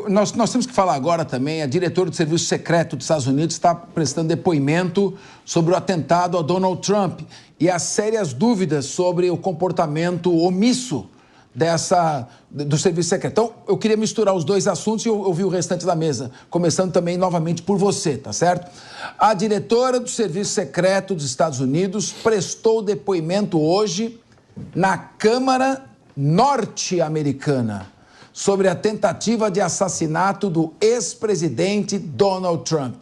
Nós temos que falar agora também, a diretora do Serviço Secreto dos Estados Unidos está prestando depoimento sobre o atentado a Donald Trump e as sérias dúvidas sobre o comportamento omisso do Serviço Secreto. Então, eu queria misturar os dois assuntos e ouvir o restante da mesa, começando também novamente por você, tá certo? A diretora do Serviço Secreto dos Estados Unidos prestou depoimento hoje na Câmara norte-americana sobre a tentativa de assassinato do ex-presidente Donald Trump.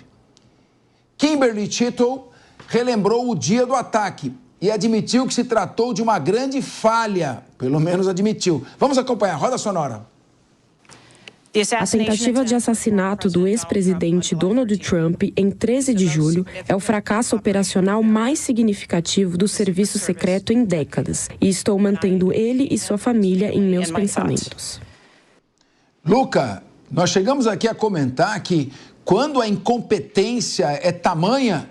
Kimberly Tittle relembrou o dia do ataque e admitiu que se tratou de uma grande falha, pelo menos admitiu. Vamos acompanhar, roda sonora. A tentativa de assassinato do ex-presidente Donald Trump em 13 de julho é o fracasso operacional mais significativo do serviço secreto em décadas. E estou mantendo ele e sua família em meus pensamentos. Luca, nós chegamos aqui a comentar que quando a incompetência é tamanha,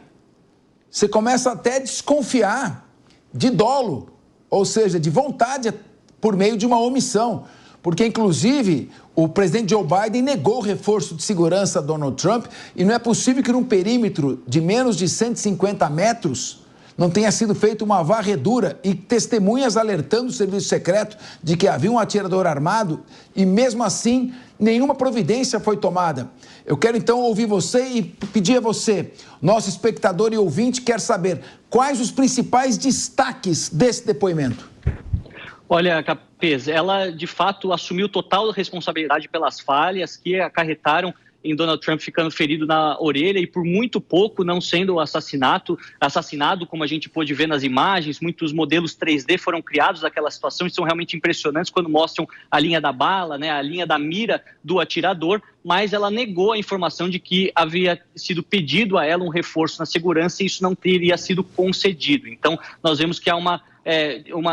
você começa até a desconfiar de dolo, ou seja, de vontade por meio de uma omissão. Porque, inclusive, o presidente Joe Biden negou o reforço de segurança a Donald Trump e não é possível que num perímetro de menos de 150 metros não tenha sido feita uma varredura e testemunhas alertando o serviço secreto de que havia um atirador armado e, mesmo assim, nenhuma providência foi tomada. Eu quero, então, ouvir você e pedir a você, nosso espectador e ouvinte, quer saber quais os principais destaques desse depoimento. Olha, Capês, ela, de fato, assumiu total responsabilidade pelas falhas que acarretaram em Donald Trump ficando ferido na orelha e por muito pouco não sendo assassinado, como a gente pôde ver nas imagens. Muitos modelos 3D foram criados daquela situação e são realmente impressionantes quando mostram a linha da bala, né, a linha da mira do atirador, mas ela negou a informação de que havia sido pedido a ela um reforço na segurança e isso não teria sido concedido. Então, nós vemos que há uma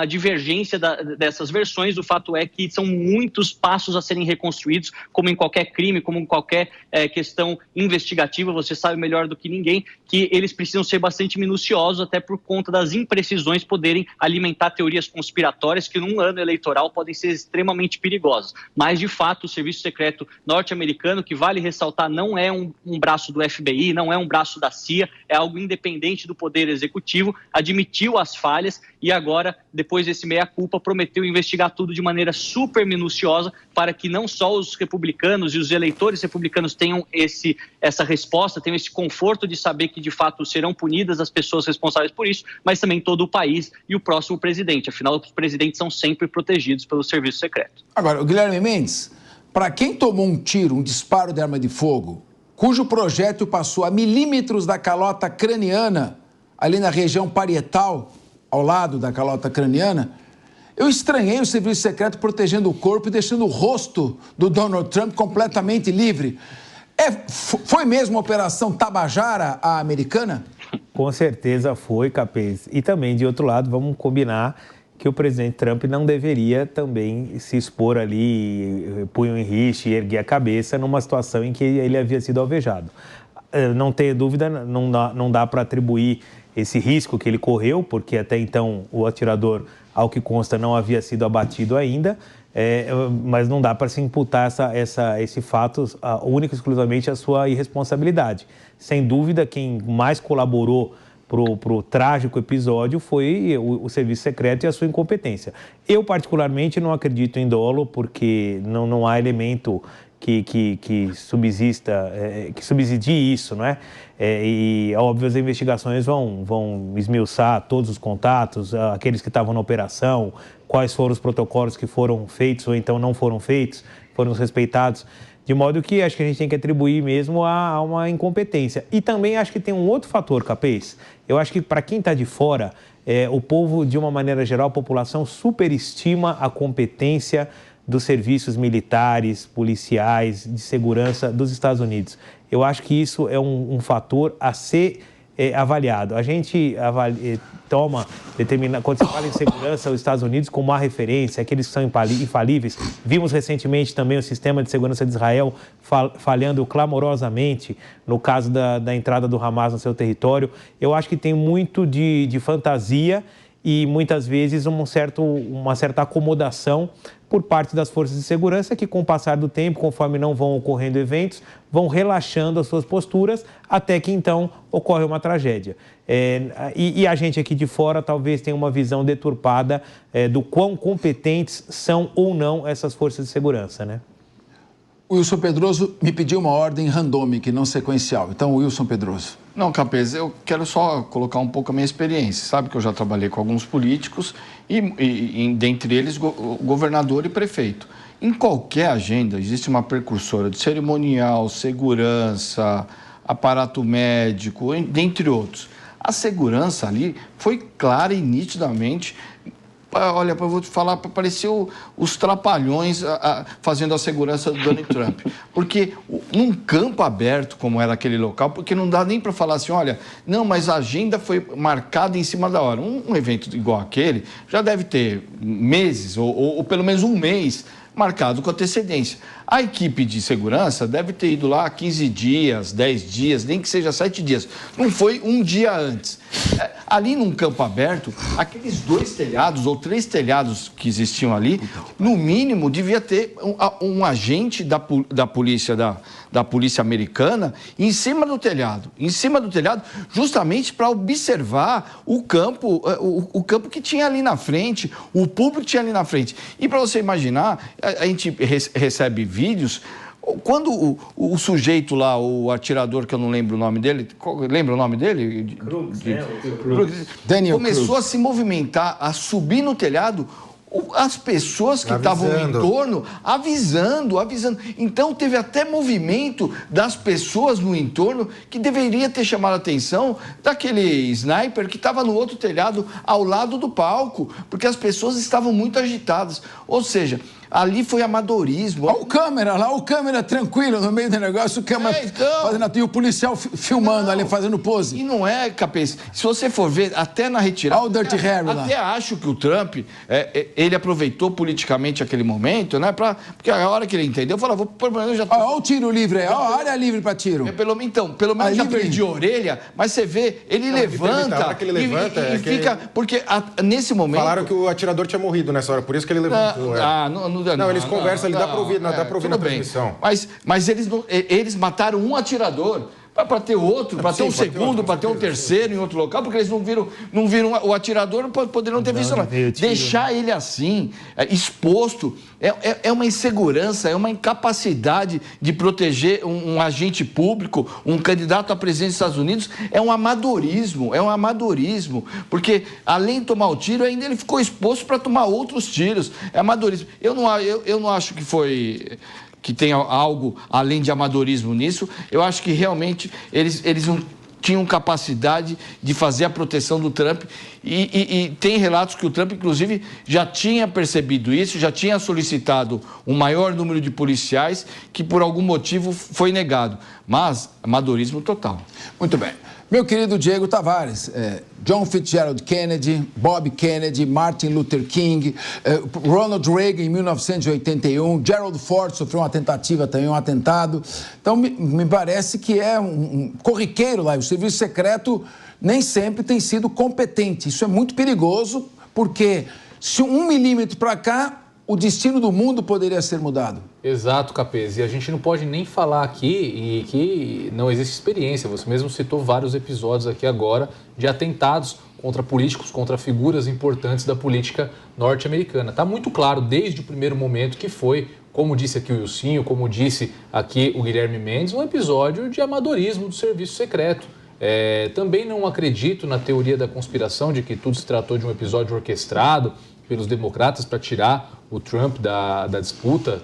divergência dessas versões. O fato é que são muitos passos a serem reconstruídos, como em qualquer crime, como em qualquer questão investigativa. Você sabe melhor do que ninguém que eles precisam ser bastante minuciosos, até por conta das imprecisões poderem alimentar teorias conspiratórias que num ano eleitoral podem ser extremamente perigosas. Mas, de fato, o Serviço Secreto norte-americano, que vale ressaltar, não é um braço do FBI, não é um braço da CIA, é algo independente do Poder Executivo, admitiu as falhas e agora, depois desse meia-culpa, prometeu investigar tudo de maneira super minuciosa para que não só os republicanos e os eleitores republicanos tenham essa resposta, tenham esse conforto de saber que, de fato, serão punidas as pessoas responsáveis por isso, mas também todo o país e o próximo presidente. Afinal, os presidentes são sempre protegidos pelo serviço secreto. Agora, o Guilherme Mendes, para quem tomou um tiro, um disparo de arma de fogo, cujo projétil passou a milímetros da calota craniana, ali na região parietal, ao lado da calota craniana, eu estranhei o serviço secreto protegendo o corpo e deixando o rosto do Donald Trump completamente livre. Foi mesmo uma operação Tabajara a americana? Com certeza foi, Capês. E também, de outro lado, vamos combinar que o presidente Trump não deveria também se expor ali, punho em riste e erguer a cabeça numa situação em que ele havia sido alvejado. Não tenha dúvida, não dá para atribuir esse risco que ele correu, porque até então o atirador, ao que consta, não havia sido abatido ainda, mas não dá para se imputar esse fato única e exclusivamente a sua irresponsabilidade. Sem dúvida, quem mais colaborou para o trágico episódio foi o serviço secreto e a sua incompetência. Eu, particularmente, não acredito em dolo, porque não há elemento que subsidie isso, não é? E, óbvio, as investigações vão esmiuçar todos os contatos, aqueles que estavam na operação, quais foram os protocolos que foram feitos ou então não foram feitos, foram respeitados, de modo que acho que a gente tem que atribuir mesmo a uma incompetência. E também acho que tem um outro fator, Capês. Eu acho que para quem está de fora, o povo, de uma maneira geral, a população superestima a competência dos serviços militares, policiais, de segurança dos Estados Unidos. Eu acho que isso é um fator a ser avaliado. A gente quando se fala em segurança, os Estados Unidos como uma referência, aqueles que são infalíveis. Vimos recentemente também o sistema de segurança de Israel falhando clamorosamente no caso da entrada do Hamas no seu território. Eu acho que tem muito de fantasia e muitas vezes uma certa acomodação por parte das forças de segurança que, com o passar do tempo, conforme não vão ocorrendo eventos, vão relaxando as suas posturas até que, então, ocorre uma tragédia. E a gente aqui de fora talvez tenha uma visão deturpada do quão competentes são ou não essas forças de segurança, né? O Wilson Pedroso me pediu uma ordem randômica e não sequencial. Então, Wilson Pedroso. Não, Capês, eu quero só colocar um pouco a minha experiência. Sabe que eu já trabalhei com alguns políticos e dentre eles, governador e prefeito. Em qualquer agenda existe uma precursora de cerimonial, segurança, aparato médico, dentre outros. A segurança ali foi clara e nitidamente... Olha, eu vou te falar, pareceu os trapalhões fazendo a segurança do Donald Trump. Porque num campo aberto, como era aquele local, porque não dá nem para falar assim, olha, não, mas a agenda foi marcada em cima da hora. Um evento igual aquele já deve ter meses, ou pelo menos um mês, marcado com antecedência. A equipe de segurança deve ter ido lá 15 dias, 10 dias, nem que seja 7 dias. Não foi um dia antes. Ali num campo aberto, aqueles 2 telhados ou 3 telhados que existiam ali, no mínimo devia ter um agente da polícia americana em cima do telhado, justamente para observar o campo que tinha ali na frente, o público que tinha ali na frente. E para você imaginar, a gente recebe vídeos, quando o sujeito lá, o atirador, que eu não lembro o nome dele, lembra o nome dele? Daniel começou Cruz. a se movimentar, a subir no telhado, as pessoas que estavam no entorno avisando. Então teve até movimento das pessoas no entorno que deveria ter chamado a atenção daquele sniper que estava no outro telhado ao lado do palco, porque as pessoas estavam muito agitadas. Ou seja, ali foi amadorismo. Olha o câmera tranquilo no meio do negócio, o câmera fazendo, e o policial filmando ali, fazendo pose. E não é, Capês, se você for ver, até na retirada... Olha o Dirty Harry lá. Até acho que o Trump, ele aproveitou politicamente aquele momento, né? Porque a hora que ele entendeu, falou, eu já tô... Olha o tiro livre aí, olha a área livre para tiro. Pelo menos já perdi a orelha, mas você vê, ele levanta e fica... Porque nesse momento... Falaram que o atirador tinha morrido nessa hora, por isso que ele levantou. Não, eles conversam ali, dá pra ouvir na transmissão. Mas eles mataram um atirador para ter outro, para ter um segundo, para ter um terceiro em outro local, porque eles não viram o atirador, poderiam ter visto lá. Deixar ele assim, exposto, é uma insegurança, é uma incapacidade de proteger um agente público, um candidato à presidência dos Estados Unidos, é um amadorismo, porque além de tomar o tiro, ainda ele ficou exposto para tomar outros tiros, é amadorismo. Eu não acho que tem algo além de amadorismo nisso. Eu acho que realmente eles não tinham capacidade de fazer a proteção do Trump e tem relatos que o Trump, inclusive, já tinha percebido isso, já tinha solicitado um maior número de policiais que por algum motivo foi negado, mas amadorismo total. Muito bem. Meu querido Diego Tavares, John Fitzgerald Kennedy, Bob Kennedy, Martin Luther King, Ronald Reagan em 1981, Gerald Ford sofreu uma tentativa também, um atentado. Então, me parece que é um corriqueiro lá. O serviço secreto nem sempre tem sido competente. Isso é muito perigoso, porque se 1 milímetro para cá, o destino do mundo poderia ser mudado. Exato, Capês. E a gente não pode nem falar aqui que não existe experiência. Você mesmo citou vários episódios aqui agora de atentados contra políticos, contra figuras importantes da política norte-americana. Está muito claro desde o primeiro momento que foi, como disse aqui o Wilsinho, como disse aqui o Guilherme Mendes, um episódio de amadorismo do serviço secreto. Também não acredito na teoria da conspiração de que tudo se tratou de um episódio orquestrado pelos democratas para tirar o Trump da disputa.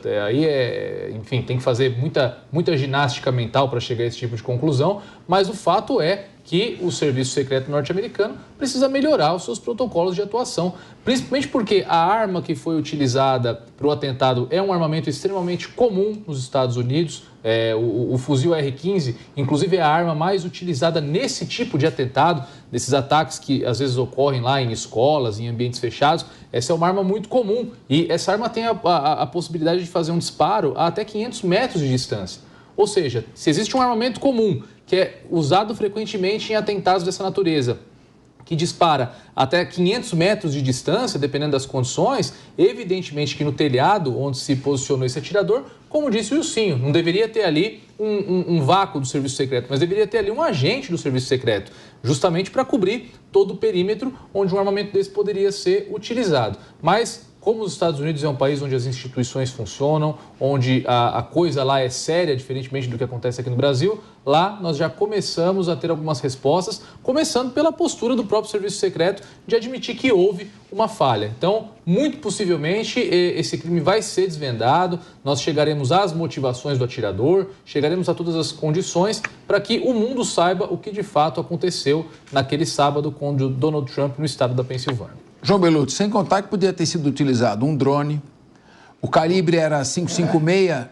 Enfim, tem que fazer muita ginástica mental para chegar a esse tipo de conclusão, mas o fato é que o Serviço Secreto norte-americano precisa melhorar os seus protocolos de atuação, principalmente porque a arma que foi utilizada para o atentado é um armamento extremamente comum nos Estados Unidos. O fuzil R-15, inclusive, é a arma mais utilizada nesse tipo de atentado, desses ataques que às vezes ocorrem lá em escolas, em ambientes fechados. Essa é uma arma muito comum e essa arma tem a possibilidade de fazer um disparo a até 500 metros de distância. Ou seja, se existe um armamento comum que é usado frequentemente em atentados dessa natureza, que dispara até 500 metros de distância, dependendo das condições, evidentemente que no telhado onde se posicionou esse atirador, como disse o Ilcinho, não deveria ter ali um vácuo do serviço secreto, mas deveria ter ali um agente do serviço secreto, justamente para cobrir todo o perímetro onde um armamento desse poderia ser utilizado. Mas, como os Estados Unidos é um país onde as instituições funcionam, onde a coisa lá é séria, diferentemente do que acontece aqui no Brasil, lá nós já começamos a ter algumas respostas, começando pela postura do próprio Serviço Secreto de admitir que houve uma falha. Então, muito possivelmente, esse crime vai ser desvendado, nós chegaremos às motivações do atirador, chegaremos a todas as condições para que o mundo saiba o que de fato aconteceu naquele sábado com o Donald Trump no estado da Pensilvânia. João Belucci, sem contar que podia ter sido utilizado um drone, o calibre era 5,56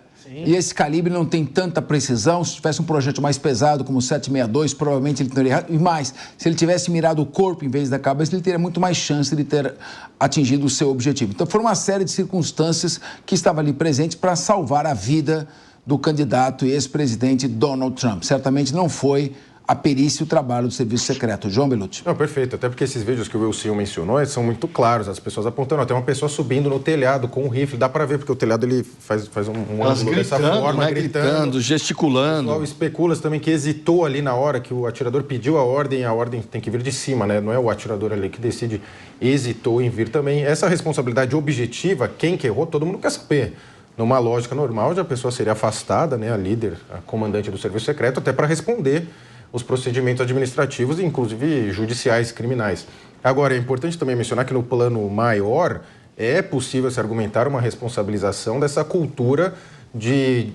e esse calibre não tem tanta precisão. Se tivesse um projétil mais pesado, como o 7,62, provavelmente ele teria errado. E mais, se ele tivesse mirado o corpo em vez da cabeça, ele teria muito mais chance de ter atingido o seu objetivo. Então, foi uma série de circunstâncias que estavam ali presentes para salvar a vida do candidato e ex-presidente Donald Trump. Certamente não foi a perícia e o trabalho do Serviço Secreto. João Belucci. Não, perfeito. Até porque esses vídeos que o Wilson mencionou são muito claros. As pessoas apontando. Tem uma pessoa subindo no telhado com um rifle. Dá para ver, porque o telhado ele faz um ângulo dessa forma, né? Gritando, gesticulando. O pessoal especula também que hesitou ali na hora que o atirador pediu a ordem tem que vir de cima, né? Não é o atirador ali que decide, hesitou em vir também. Essa responsabilidade objetiva, quem que errou, todo mundo quer saber. Numa lógica normal, já a pessoa seria afastada, né? A líder, a comandante do Serviço Secreto, até para responder os procedimentos administrativos, inclusive judiciais, criminais. Agora, é importante também mencionar que no plano maior é possível se argumentar uma responsabilização dessa cultura de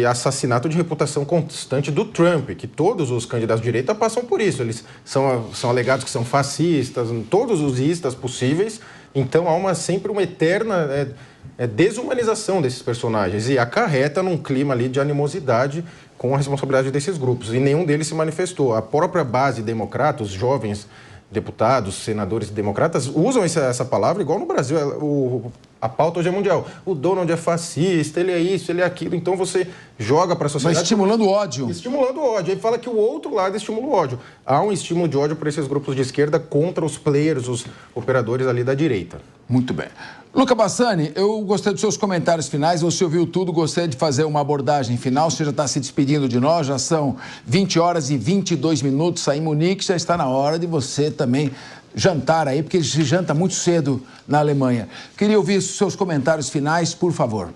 assassinato de reputação constante do Trump, que todos os candidatos de direita passam por isso. Eles são alegados que são fascistas, todos os istas possíveis. Então, há sempre uma eterna desumanização desses personagens e acarreta num clima ali de animosidade com a responsabilidade desses grupos. E nenhum deles se manifestou. A própria base democrata, os jovens deputados, senadores democratas, usam essa palavra igual no Brasil. A pauta hoje é mundial. O Donald é fascista, ele é isso, ele é aquilo. Então você joga para a sociedade... Mas estimulando o ódio. Estimulando o ódio. Aí fala que o outro lado estimula o ódio. Há um estímulo de ódio para esses grupos de esquerda contra os players, os operadores ali da direita. Muito bem. Luca Bassani, eu gostei dos seus comentários finais, você ouviu tudo, gostaria de fazer uma abordagem final, você já está se despedindo de nós, já são 20 horas e 22 minutos aí em Munique, já está na hora de você também jantar aí, porque se janta muito cedo na Alemanha. Queria ouvir os seus comentários finais, por favor.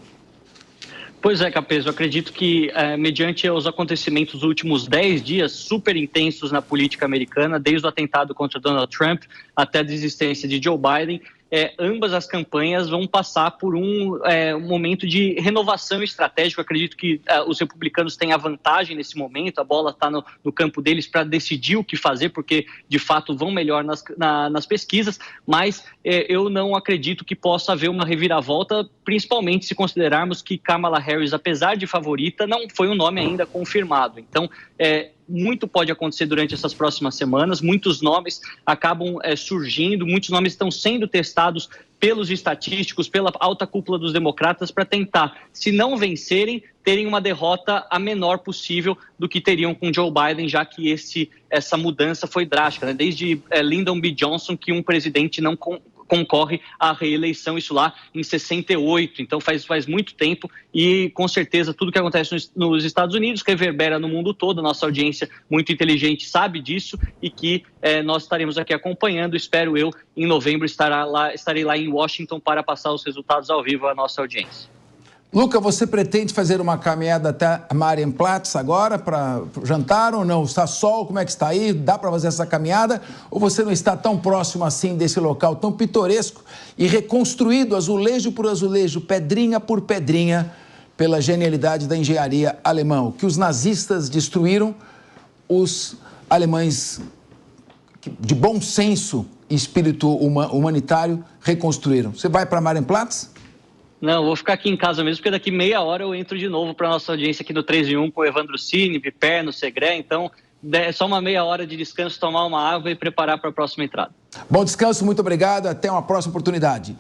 Pois é, Capês, eu acredito que, mediante os acontecimentos dos últimos 10 dias super intensos na política americana, desde o atentado contra Donald Trump até a desistência de Joe Biden, ambas as campanhas vão passar por um momento de renovação estratégica. Eu acredito que os republicanos têm a vantagem nesse momento, a bola está no campo deles para decidir o que fazer, porque de fato vão melhor nas pesquisas, mas eu não acredito que possa haver uma reviravolta, principalmente se considerarmos que Kamala Harris, apesar de favorita, não foi um nome ainda confirmado. Então, muito pode acontecer durante essas próximas semanas, muitos nomes acabam surgindo, muitos nomes estão sendo testados pelos estatísticos, pela alta cúpula dos democratas, para tentar, se não vencerem, terem uma derrota a menor possível do que teriam com Joe Biden, já que essa mudança foi drástica, né? Desde Lyndon B. Johnson, que um presidente não concorre à reeleição, isso lá em 68, então faz muito tempo e com certeza tudo que acontece nos Estados Unidos reverbera no mundo todo, a nossa audiência muito inteligente sabe disso e que nós estaremos aqui acompanhando, espero eu, em novembro estarei lá em Washington para passar os resultados ao vivo à nossa audiência. Luca, você pretende fazer uma caminhada até Marienplatz agora para jantar ou não? Está sol? Como é que está aí? Dá para fazer essa caminhada? Ou você não está tão próximo assim desse local tão pitoresco e reconstruído azulejo por azulejo, pedrinha por pedrinha, pela genialidade da engenharia alemã? O que os nazistas destruíram, os alemães de bom senso e espírito humanitário reconstruíram. Você vai para Marienplatz? Não, vou ficar aqui em casa mesmo, porque daqui meia hora eu entro de novo para a nossa audiência aqui no 3 em 1 com o Evandro Cini, Piperno, Segré, então é só uma meia hora de descanso, tomar uma água e preparar para a próxima entrada. Bom descanso, muito obrigado, até uma próxima oportunidade.